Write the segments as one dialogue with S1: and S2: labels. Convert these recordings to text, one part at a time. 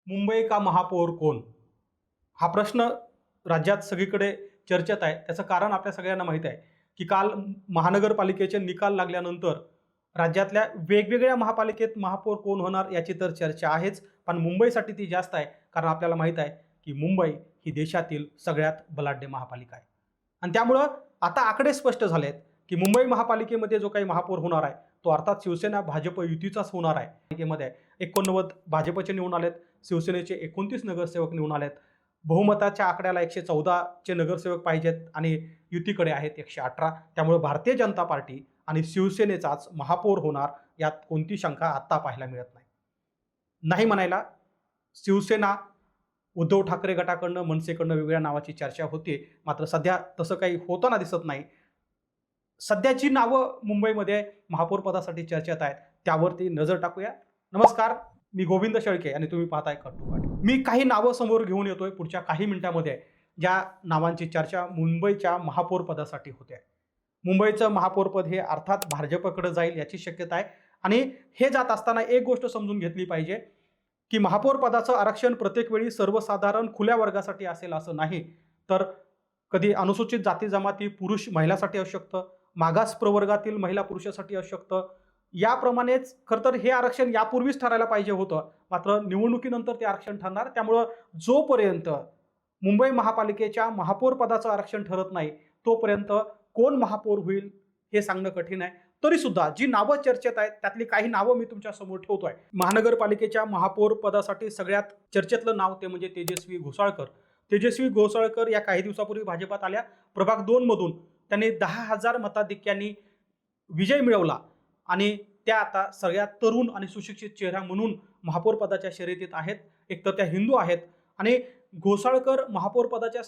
S1: मुंबई का महापौर कोण? हा प्रश्न राज्यात सगळीकडे चर्चेत आहे. त्याचं कारण आपल्या सगळ्यांना माहीत आहे, की काल महानगरपालिकेचे निकाल लागल्यानंतर राज्यातल्या वेगवेगळ्या महापालिकेत महापौर कोण होणार याची तर चर्चा आहेच. पण मुंबईसाठी ती जास्त आहे. कारण आपल्याला माहीत आहे, की मुंबई ही देशातील सगळ्यात बलाढ्य महापालिका आहे. आणि त्यामुळं आता आकडे स्पष्ट झाले आहेत, की मुंबई महापालिकेमध्ये जो काही महापौर होणार आहे, तो अर्थात शिवसेना भाजप युतीचाच होणार आहे. पालिकेमध्ये 89 भाजपचे निवडून आलेत, शिवसेनेचे 29 नगरसेवक निवडून आलेत. बहुमताच्या आकड्याला 114 चे नगरसेवक पाहिजेत आणि युतीकडे आहेत 118. त्यामुळे भारतीय जनता पार्टी आणि शिवसेनेचाच महापौर होणार यात कोणती शंका आत्ता पाहायला मिळत नाही. नाही म्हणायला शिवसेना, उद्धव ठाकरे गटाकडनं, मनसेकडनं वेगवेगळ्या नावाची चर्चा होते. मात्र सध्या तसं काही होताना दिसत नाही. सध्याची नावं मुंबईमध्ये महापौर पदासाठी चर्चेत आहेत, त्यावरती नजर टाकूया. नमस्कार, मी गोविंद शेळके आणि तुम्ही पाहताय कट टू कट. मी काही नावं समोर घेऊन येतोय पुढच्या काही मिनिटांमध्ये, ज्या नावांची चर्चा मुंबईच्या महापौर पदासाठी होते. मुंबईचं महापौरपद हे अर्थात भाजपकडे जाईल याची शक्यता आहे. आणि हे जात असताना एक गोष्ट समजून घेतली पाहिजे, की महापौर पदाचं आरक्षण प्रत्येक वेळी सर्वसाधारण खुल्या वर्गासाठी असेल असं नाही, तर कधी अनुसूचित जाती जमाती पुरुष महिलासाठी असू शकतं, मागास प्रवर्गातील महिला पुरुषासाठी असू शकतं. याप्रमाणेच खरं तर हे आरक्षण यापूर्वीच ठरायला पाहिजे होतं, मात्र निवडणुकीनंतर ते आरक्षण ठरणार. त्यामुळं जोपर्यंत मुंबई महापालिकेच्या महापौर पदाचं आरक्षण ठरत नाही, तोपर्यंत कोण महापौर होईल हे सांगणं कठीण आहे. तरी सुद्धा जी नावं चर्चेत आहेत त्यातली काही नावं मी तुमच्या समोर ठेवतोय. महानगरपालिकेच्या महापौर पदासाठी सगळ्यात चर्चेतलं नाव ते म्हणजे तेजस्वी घोसाळकर. तेजस्वी घोसाळकर या काही दिवसापूर्वी भाजपात आल्या. प्रभाग 2 मधून त्यांनी 10,000 मताधिक्यांनी विजय मिळवला आणि त्या आता सगळ्यात तरुण आणि सुशिक्षित चेहरा म्हणून महापौर पदाच्या शर्यतीत आहेत. एक तर त्या हिंदू आहेत आणि घोसाळकर महापौर पदाच्या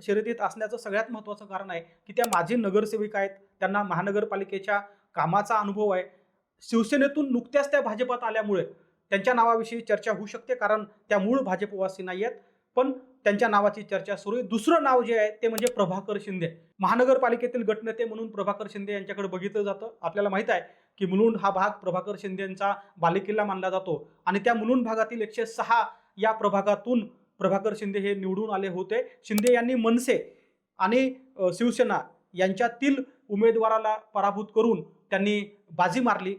S1: शर्यतीत असण्याचं सगळ्यात महत्त्वाचं कारण आहे, की त्या माजी नगरसेविका आहेत. त्यांना महानगरपालिकेच्या कामाचा अनुभव आहे. शिवसेनेतून नुकत्याच त्या भाजपात आल्यामुळे त्यांच्या नावाविषयी चर्चा होऊ शकते, कारण त्या मूळ भाजपवासी नाही आहेत. पण त्यांच्या नावाची चर्चा सुरू आहे. दुसरं नाव जे आहे ते म्हणजे प्रभाकर शिंदे. महानगरपालिकेतील गटनेते म्हणून प्रभाकर शिंदे यांच्याकडे बघितलं जातं. आपल्याला माहित आहे, की मुलुंड हा भाग प्रभाकर शिंदेंचा बालेकिल्ला मानला जातो आणि त्या मुलुंड भागातील 106 या प्रभागातून प्रभाकर शिंदे हे निवडून आले होते. शिंदे यांनी मनसे आणि शिवसेना यांच्यातील उमेदवाराला पराभूत करून त्यांनी बाजी मारली.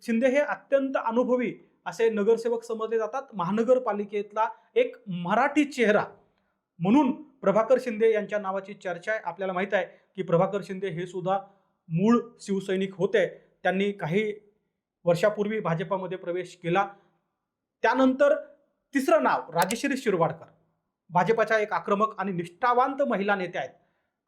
S1: शिंदे हे अत्यंत अनुभवी असे नगरसेवक समजले जातात. महानगरपालिकेतला एक मराठी चेहरा म्हणून प्रभाकर शिंदे यांच्या नावाची चर्चा आहे. आपल्याला माहित आहे, की प्रभाकर शिंदे हे सुद्धा मूळ शिवसैनिक होते. त्यांनी काही वर्षापूर्वी भाजपामध्ये प्रवेश केला. त्यानंतर तिसरं नाव राजश्री शिरवाडकर. भाजपाच्या एक आक्रमक आणि निष्ठावंत महिला नेत्या आहेत.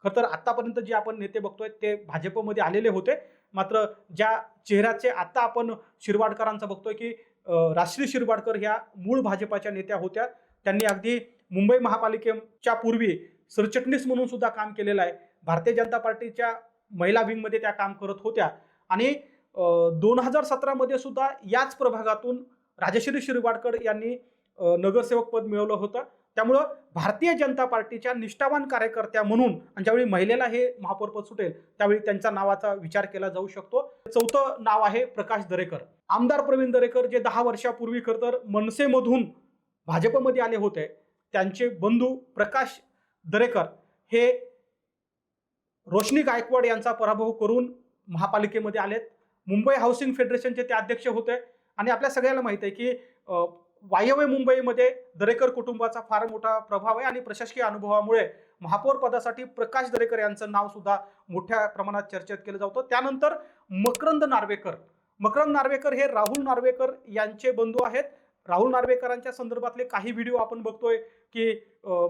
S1: खरं तर आतापर्यंत जे आपण नेते बघतोय ते भाजपमध्ये आलेले होते. मात्र ज्या चेहऱ्याचे आता आपण शिरवाडकरांचं बघतोय, की राजश्री शिरवाडकर ह्या मूळ भाजपाच्या नेत्या होत्या. त्यांनी अगदी मुंबई महापालिकेच्या पूर्वी सरचिटणीस म्हणून सुद्धा काम केलेलं आहे. भारतीय जनता पार्टीच्या महिला विंगमध्ये त्या काम करत होत्या आणि 2017 मध्ये सुद्धा याच प्रभागातून राजश्री शिरवाडकर यांनी नगरसेवक पद मिळवलं होतं. त्यामुळं भारतीय जनता पार्टीच्या निष्ठावान कार्यकर्त्या म्हणून आणि ज्यावेळी महिलेला हे महापौरपद सुटेल त्यावेळी त्यांच्या नावाचा विचार केला जाऊ शकतो. चौथं नाव आहे प्रकाश दरेकर. आमदार प्रवीण दरेकर जे 10 वर्षापूर्वी खरं तर मनसेमधून भाजपमध्ये आले होते, त्यांचे बंधू प्रकाश दरेकर हे रोशनी गायकवाड यांचा पराभव करून महापालिकेमध्ये आलेत. मुंबई हाऊसिंग फेडरेशनचे ते अध्यक्ष होते आणि आपल्या सगळ्यांना माहित आहे, की वायव्य मुंबईमध्ये दरेकर कुटुंबाचा फार मोठा प्रभाव आहे आणि प्रशासकीय अनुभवामुळे महापौर पदासाठी प्रकाश दरेकर यांचं नाव सुद्धा मोठ्या प्रमाणात चर्चेत केलं जातं. त्यानंतर मकरंद नार्वेकर हे राहुल नार्वेकर यांचे बंधू आहेत. राहुल नार्वेकरांच्या संदर्भातले काही व्हिडिओ आपण बघतोय, की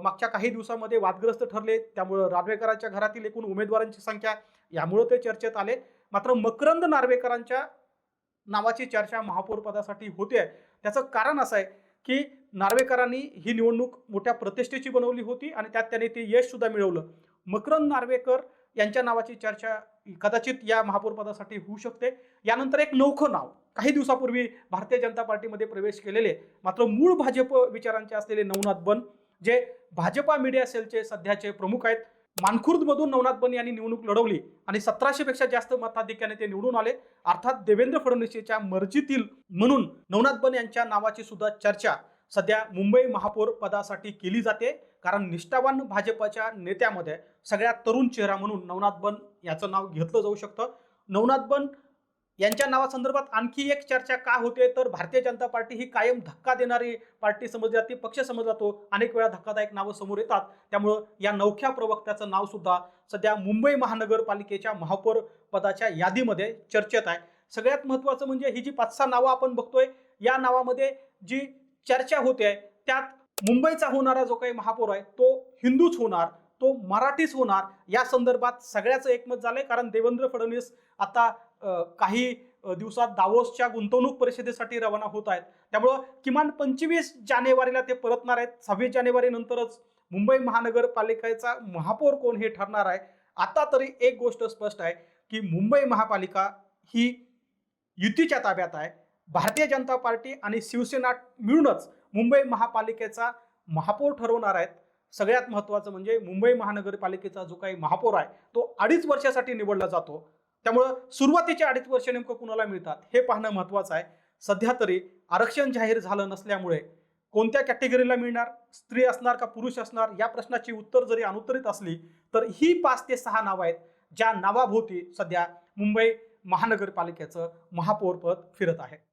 S1: मागच्या काही दिवसामध्ये वादग्रस्त ठरले. त्यामुळे नार्वेकरांच्या घरातील एकूण उमेदवारांची संख्या यामुळे ते चर्चेत आले. मात्र मकरंद नार्वेकरांच्या नावाची चर्चा महापौर पदासाठी होते. त्याचं कारण असं आहे, की नार्वेकरांनी ही निवडणूक मोठ्या प्रतिष्ठेची बनवली होती आणि त्यात त्यांनी ते यश सुद्धा मिळवलं. मकरंद नार्वेकर यांच्या नावाची चर्चा कदाचित या महापौर पदासाठी होऊ शकते. यानंतर एक नवखं नाव काही दिवसापूर्वी भारतीय जनता पार्टीमध्ये प्रवेश केलेले मात्र मूळ भाजप विचारांचे असलेले नवनाथ बन, जे भाजपा मीडिया सेलचे सध्याचे प्रमुख आहेत. मानखुर्दमधून नवनाथ बन यांनी निवडणूक लढवली आणि 1700 पेक्षा जास्त मताधिक्याने ते निवडून आले. अर्थात देवेंद्र फडणवीसच्या मर्जीतील म्हणून नवनाथ बन यांच्या नावाची सुद्धा चर्चा सध्या मुंबई महापौर पदासाठी केली जाते, कारण निष्ठावान भाजपच्या नेत्यामध्ये सगळ्यात तरुण चेहरा म्हणून नवनाथ बन याचं नाव घेतलं जाऊ शकतं. नवनाथ बन यांच्या नावासंदर्भात आणखी एक चर्चा का होते, तर भारतीय जनता पार्टी ही कायम धक्का देणारी पार्टी समजली जाते, पक्ष समजला जातो. अनेक वेळा धक्कादायक नावं समोर येतात. त्यामुळं या नवख्या प्रवक्त्याचं नाव सुद्धा सध्या मुंबई महानगरपालिकेच्या महापौर पदाच्या यादीमध्ये चर्चेत आहे. सगळ्यात महत्त्वाचं म्हणजे ही जी 5-6 नावं आपण बघतोय, या नावामध्ये जी चर्चा होते त्यात मुंबईचा होणारा जो काही महापौर आहे तो हिंदूच होणार, तो मराठीच होणार, या संदर्भात सगळ्याचं एकमत झालंय. कारण देवेंद्र फडणवीस आता काही दिवसात दावोसच्या गुंतवणूक परिषदेसाठी रवाना होत आहेत. त्यामुळं किमान 25 जानेवारीला ते परतणार आहेत. 26 जानेवारी नंतरच मुंबई महानगरपालिकेचा महापौर कोण हे ठरणार आहे. आता तरी एक गोष्ट स्पष्ट आहे की मुंबई महापालिका ही युतीच्या ताब्यात आहे. भारतीय जनता पार्टी आणि शिवसेना मिळूनच मुंबई महापालिकेचा महापौर ठरवणार आहेत. सगळ्यात महत्त्वाचं म्हणजे मुंबई महानगरपालिकेचा जो काही महापौर आहे तो 2.5 वर्षासाठी निवडला जातो. त्यामुळं सुरुवातीचे 2.5 वर्ष नेमकं कुणाला मिळतात हे पाहणं महत्त्वाचं आहे. सध्या तरी आरक्षण जाहीर झालं नसल्यामुळे कोणत्या कॅटेगरीला मिळणार, स्त्री असणार का पुरुष असणार, या प्रश्नाची उत्तर जरी अनुत्तरित असली तर ही 5 ते 6 नावं आहेत ज्या नावाभोवती सध्या मुंबई महानगरपालिकेचं महापौरपद फिरत आहे.